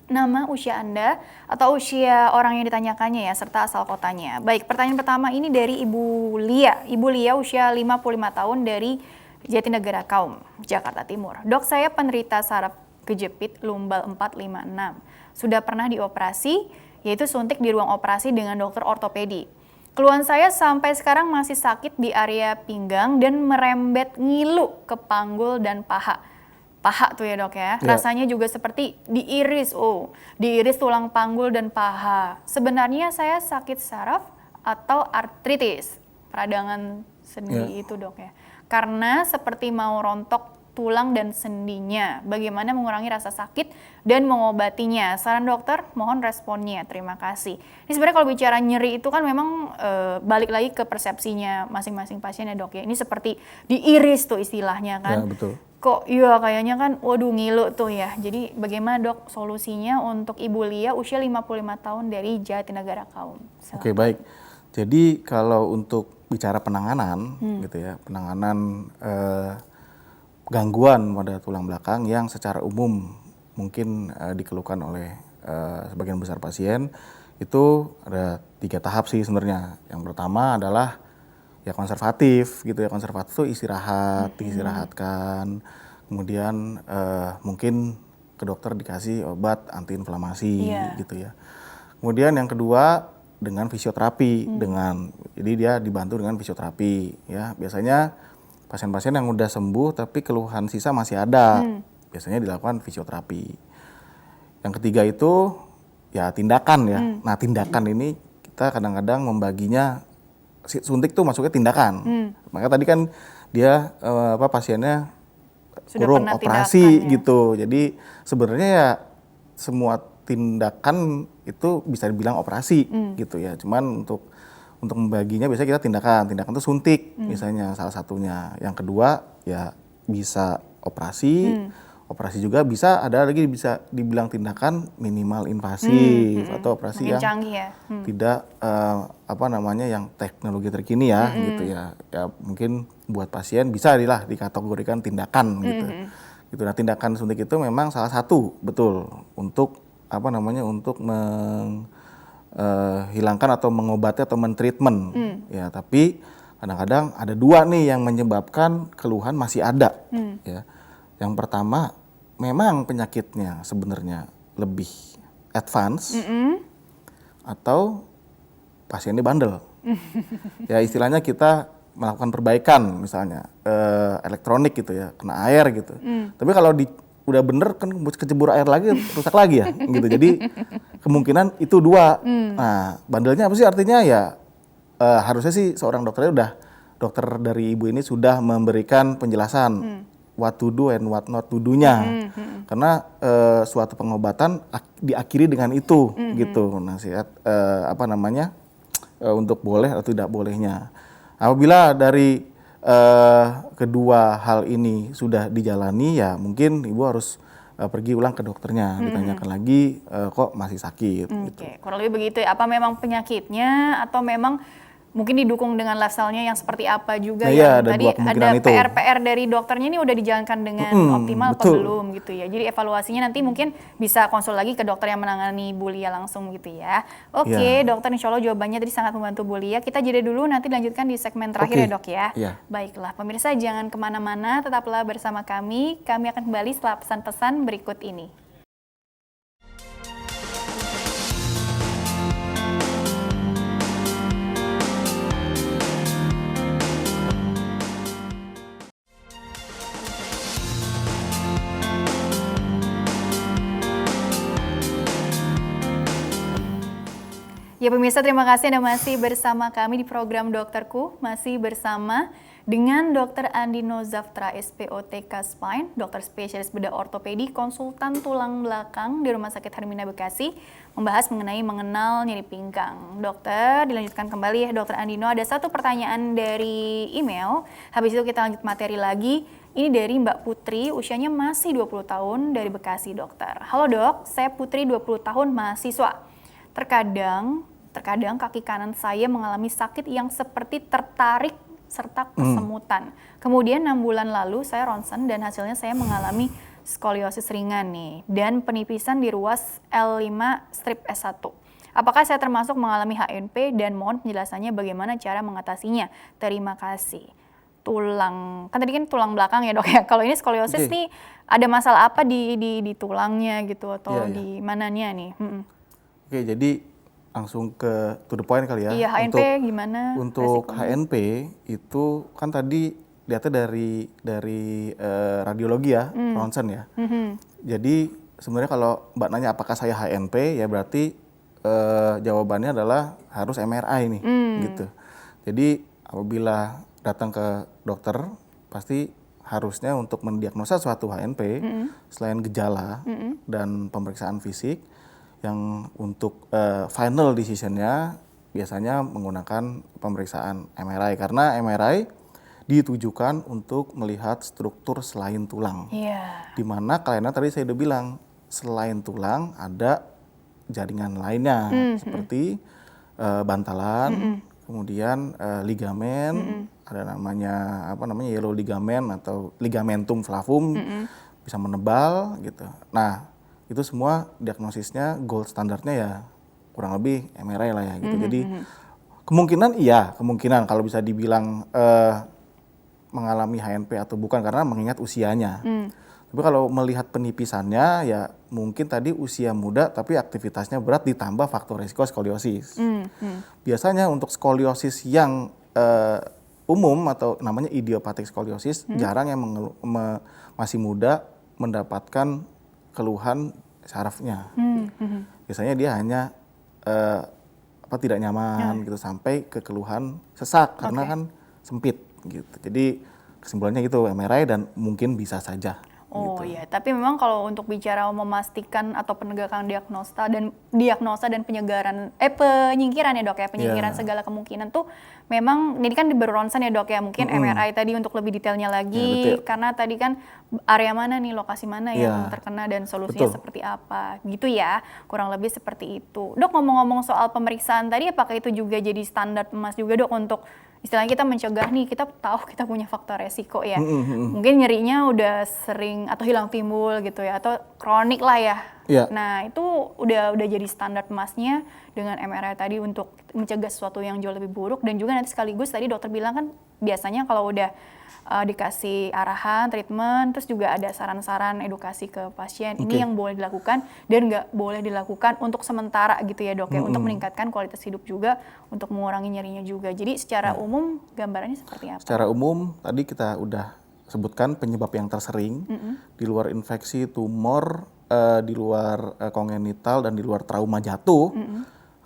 Nama, usia Anda, atau usia orang yang ditanyakannya ya, serta asal kotanya. Baik, pertanyaan pertama ini dari Ibu Lia. Ibu Lia usia 55 tahun dari Jatinegara Kaum, Jakarta Timur. Dok, saya penderita saraf kejepit lumbal 456. Sudah pernah dioperasi, yaitu suntik di ruang operasi dengan dokter ortopedi. Keluhan saya sampai sekarang masih sakit di area pinggang dan merembet ngilu ke panggul dan paha. Paha tuh ya dok ya, rasanya juga seperti diiris, diiris tulang panggul dan paha. Sebenarnya saya sakit saraf atau artritis, peradangan sendi itu dok ya. Karena seperti mau rontok tulang dan sendinya. Bagaimana mengurangi rasa sakit dan mengobatinya? Saran dokter, mohon responnya. Terima kasih. Ini sebenarnya kalau bicara nyeri itu kan memang balik lagi ke persepsinya masing-masing pasien ya dok ya. Ini seperti diiris tuh istilahnya kan. Ya betul. Kok iya kayaknya kan waduh ngilu tuh ya. Jadi bagaimana dok solusinya untuk Ibu Lia usia 55 tahun dari Jatinegara Kaum? Oke baik. Jadi kalau untuk bicara penanganan gitu ya, penanganan gangguan pada tulang belakang yang secara umum mungkin dikeluhkan oleh sebagian besar pasien, itu ada 3 tahap sih sebenarnya. Yang pertama adalah ya konservatif gitu ya. Konservatif itu istirahat, diistirahatkan, kemudian mungkin ke dokter dikasih obat antiinflamasi gitu ya. Kemudian yang kedua dengan fisioterapi, jadi dia dibantu dengan fisioterapi ya. Biasanya Pasien-pasien yang udah sembuh tapi keluhan sisa masih ada, biasanya dilakukan fisioterapi. Yang ketiga itu ya tindakan ya. Nah tindakan ini kita kadang-kadang membaginya, suntik tuh masuknya tindakan. Maka tadi kan dia pasiennya Sudah kurung pernah operasi tindakan, ya. gitu. Jadi sebenarnya ya semua tindakan itu bisa dibilang operasi gitu ya. Cuman untuk membaginya biasanya kita tindakan itu suntik misalnya salah satunya. Yang kedua ya bisa operasi. Operasi juga bisa, ada lagi bisa dibilang tindakan minimal invasif atau operasi Makin yang canggih ya. tidak yang teknologi terkini ya gitu ya. Ya mungkin buat pasien bisa dikategorikan tindakan gitu. Gitu. Nah, tindakan suntik itu memang salah satu betul untuk untuk menghilangkan atau mengobati atau mentreatment ya, tapi kadang-kadang ada dua nih yang menyebabkan keluhan masih ada ya. Yang pertama memang penyakitnya sebenarnya lebih advance atau pasiennya bandel. Ya istilahnya kita melakukan perbaikan misalnya elektronik gitu ya, kena air gitu. Tapi kalau udah bener kan kecebur air lagi rusak lagi ya gitu. Jadi kemungkinan itu dua. Nah, bandelnya apa sih artinya ya? Harusnya sih seorang dokter dari ibu ini sudah memberikan penjelasan what to do and what not to do-nya. Karena suatu pengobatan diakhiri dengan itu gitu. Nasihat untuk boleh atau tidak bolehnya. Apabila dari kedua hal ini sudah dijalani ya mungkin ibu harus pergi ulang ke dokternya, ditanyakan lagi kok masih sakit gitu. Kurang lebih begitu ya. Apa memang penyakitnya atau memang mungkin didukung dengan lifestyle-nya yang seperti apa juga ya. Tadi ada PR-PR dari dokternya ini udah dijalankan dengan optimal atau belum gitu ya. Jadi evaluasinya nanti mungkin bisa konsul lagi ke dokter yang menangani Bu Lia langsung gitu ya. Oke, dokter, insya Allah jawabannya tadi sangat membantu Bu Lia. Kita jeda dulu, nanti lanjutkan di segmen terakhir ya dok ya. Baiklah, pemirsa jangan kemana-mana, tetaplah bersama kami. Kami akan kembali setelah pesan-pesan berikut ini. Ya pemirsa, terima kasih Anda masih bersama kami di program Dokterku, masih bersama dengan Dr. Andino Zaftra, SPOTK Spine, dokter spesialis bedah ortopedi, konsultan tulang belakang di Rumah Sakit Hermina Bekasi, membahas mengenal nyeri pinggang. Dokter, dilanjutkan kembali ya Dr. Andino, ada satu pertanyaan dari email, habis itu kita lanjut materi lagi. Ini dari Mbak Putri, usianya masih 20 tahun dari Bekasi dokter. Halo dok, saya Putri 20 tahun mahasiswa. Terkadang kaki kanan saya mengalami sakit yang seperti tertarik serta kesemutan. Kemudian 6 bulan lalu saya ronsen dan hasilnya saya mengalami skoliosis ringan nih dan penipisan di ruas L5 strip S1. Apakah saya termasuk mengalami HNP dan mohon penjelasannya bagaimana cara mengatasinya? Terima kasih. Kan tadi kan tulang belakang ya dok ya. Kalau ini skoliosis nih ada masalah apa di tulangnya gitu atau di mananya nih? Oke, jadi langsung ke to the point kali ya. Iya, HNP gimana? Untuk HNP itu kan tadi lihatnya dari radiologi ya, ronsen ya. Jadi sebenarnya kalau Mbak nanya apakah saya HNP, ya berarti jawabannya adalah harus MRI nih, gitu. Jadi apabila datang ke dokter, pasti harusnya untuk mendiagnosa suatu HNP, selain gejala dan pemeriksaan fisik, yang untuk final decision-nya biasanya menggunakan pemeriksaan MRI. Karena MRI ditujukan untuk melihat struktur selain tulang. Dimana kalian tadi saya udah bilang, selain tulang ada jaringan lainnya, seperti bantalan, kemudian ligamen, ada namanya yellow ligament atau ligamentum flavum, bisa menebal gitu. Nah, itu semua diagnosisnya gold standarnya ya kurang lebih MRI lah ya gitu. Jadi kemungkinan kalau bisa dibilang mengalami HNP atau bukan karena mengingat usianya. Tapi kalau melihat penipisannya ya mungkin tadi usia muda tapi aktivitasnya berat ditambah faktor risiko skoliosis. Biasanya untuk skoliosis yang umum atau namanya idiopatik skoliosis jarang yang masih muda mendapatkan keluhan sarafnya. Biasanya dia hanya tidak nyaman gitu sampai ke keluhan sesak karena kan sempit gitu. Jadi kesimpulannya gitu, MRI dan mungkin bisa saja. Oh gitu. iya, tapi memang kalau untuk bicara memastikan atau penegakan diagnosa dan penyingkiran ya dok ya, penyingkiran segala kemungkinan tuh memang ini kan baru ronsen ya dok ya, mungkin MRI tadi untuk lebih detailnya lagi, karena tadi kan area mana nih, lokasi mana yang terkena dan solusinya seperti apa gitu ya, kurang lebih seperti itu. Dok, ngomong-ngomong soal pemeriksaan tadi, apakah itu juga jadi standar emas juga dok untuk istilahnya kita mencegah nih, kita tahu kita punya faktor resiko ya. Mungkin nyerinya udah sering atau hilang timbul gitu ya, atau kronik lah ya. Nah itu udah jadi standar emasnya dengan MRI tadi untuk mencegah sesuatu yang jauh lebih buruk. Dan juga nanti sekaligus tadi dokter bilang kan biasanya kalau udah dikasih arahan, treatment, terus juga ada saran-saran edukasi ke pasien. Ini yang boleh dilakukan dan nggak boleh dilakukan untuk sementara gitu ya dok ya, untuk meningkatkan kualitas hidup juga, untuk mengurangi nyerinya juga. Jadi secara umum gambarannya seperti apa? Secara umum tadi kita udah sebutkan penyebab yang tersering di luar infeksi, tumor, di luar kongenital dan di luar trauma jatuh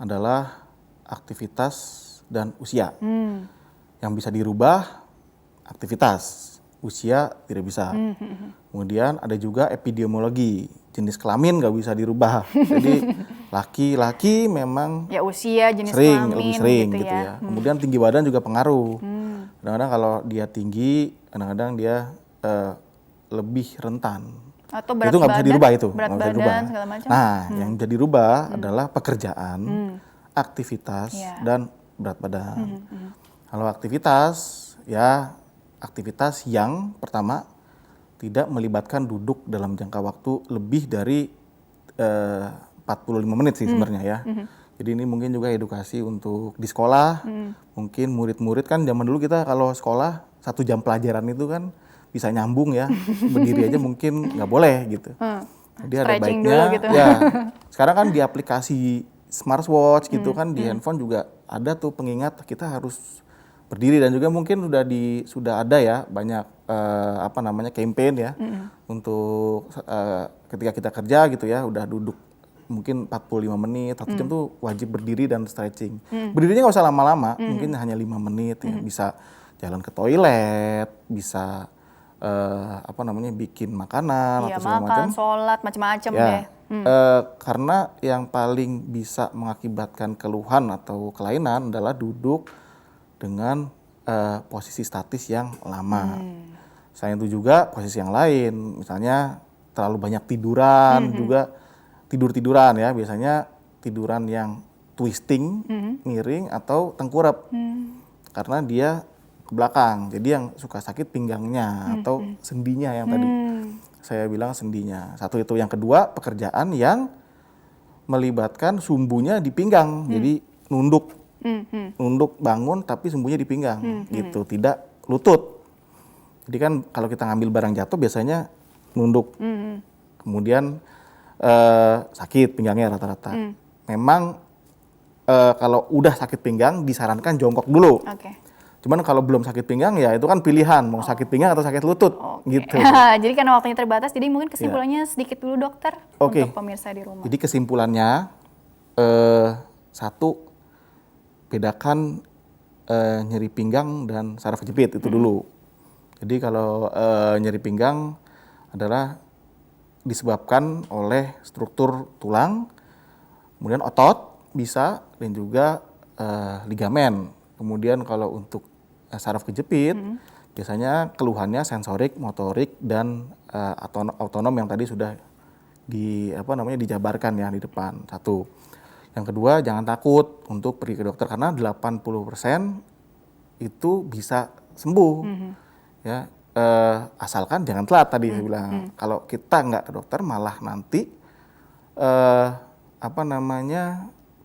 adalah aktivitas dan usia. Yang bisa dirubah aktivitas, usia tidak bisa. Kemudian ada juga epidemiologi, jenis kelamin nggak bisa dirubah. Jadi laki-laki memang ya usia, jenis lebih kelamin sering gitu ya. Kemudian tinggi badan juga pengaruh. Kadang-kadang kalau dia tinggi, kadang-kadang dia lebih rentan. Atau berat itu nggak bisa dirubah itu. Berat nggak bisa badan dirubah. segala macam. Nah, yang bisa dirubah adalah pekerjaan, aktivitas, dan berat badan. Kalau aktivitas, ya aktivitas yang pertama tidak melibatkan duduk dalam jangka waktu lebih dari 45 menit sih sebenarnya ya. Jadi ini mungkin juga edukasi untuk di sekolah. Mungkin murid-murid kan zaman dulu kita kalau sekolah 1 jam pelajaran itu kan bisa nyambung ya. Berdiri aja mungkin nggak boleh gitu. Jadi ada baiknya gitu. ya. Sekarang kan di aplikasi smartwatch gitu kan di handphone juga ada tuh pengingat kita harus berdiri, dan juga mungkin sudah ada ya banyak campaign ya untuk ketika kita kerja gitu ya udah duduk mungkin 45 menit, 1 jam tuh wajib berdiri dan stretching. Berdirinya nggak usah lama-lama, mungkin hanya 5 menit ya, bisa jalan ke toilet, bisa bikin makanan atau segala macam. Makan, sholat, macam-macam ya. deh. Karena yang paling bisa mengakibatkan keluhan atau kelainan adalah duduk dengan posisi statis yang lama. Selain itu juga posisi yang lain, misalnya terlalu banyak tiduran, juga tiduran ya, biasanya tiduran yang twisting, miring atau tengkurap. Karena dia ke belakang, jadi yang suka sakit pinggangnya atau sendinya yang tadi saya bilang sendinya. Satu itu, yang kedua pekerjaan yang melibatkan sumbunya di pinggang, jadi nunduk bangun tapi sumbunya di pinggang gitu, tidak lutut. Jadi kan kalau kita ngambil barang jatuh biasanya nunduk, kemudian sakit pinggangnya rata-rata. Memang kalau udah sakit pinggang disarankan jongkok dulu. Cuman kalau belum sakit pinggang ya itu kan pilihan mau sakit pinggang atau sakit lutut gitu. Jadi karena waktunya terbatas, jadi mungkin kesimpulannya sedikit dulu dokter untuk pemirsa di rumah. Jadi kesimpulannya satu, bedakan nyeri pinggang dan saraf kejepit itu dulu. Jadi kalau nyeri pinggang adalah disebabkan oleh struktur tulang, kemudian otot bisa, dan juga ligamen. Kemudian kalau untuk saraf kejepit biasanya keluhannya sensorik, motorik, dan autonom yang tadi sudah dijabarkan ya di depan. Satu. Yang kedua, jangan takut untuk pergi ke dokter karena 80% itu bisa sembuh. Ya, asalkan jangan telat tadi saya bilang. Kalau kita nggak ke dokter malah nanti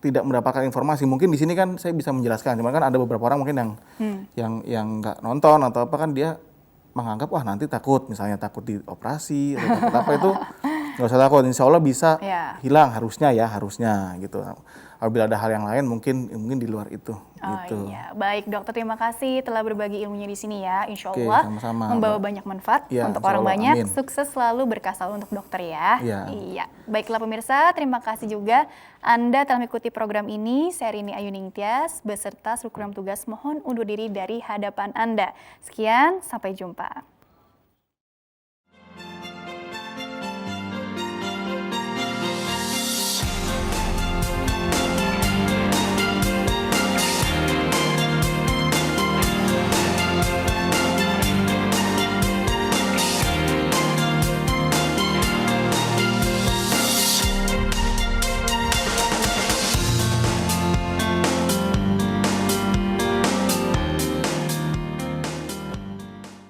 tidak mendapatkan informasi. Mungkin di sini kan saya bisa menjelaskan, cuman kan ada beberapa orang mungkin yang nggak nonton atau apa, kan dia menganggap wah nanti takut, misalnya takut dioperasi atau takut apa itu nggak usah takut, insya Allah bisa Ya. hilang harusnya gitu. Apabila ada hal yang lain mungkin di luar itu. Oh gitu. iya, baik dokter, terima kasih telah berbagi ilmunya di sini ya. Insya Oke, Allah sama-sama, membawa Mbak. banyak manfaat Ya, untuk insya orang Allah, banyak. amin. Sukses selalu, berkah selalu untuk dokter ya. Iya. Iya, baiklah pemirsa, terima kasih juga Anda telah mengikuti program ini. Saya Rini Ayu Ningtyas beserta seluruh program tugas mohon undur diri dari hadapan Anda. Sekian, sampai jumpa.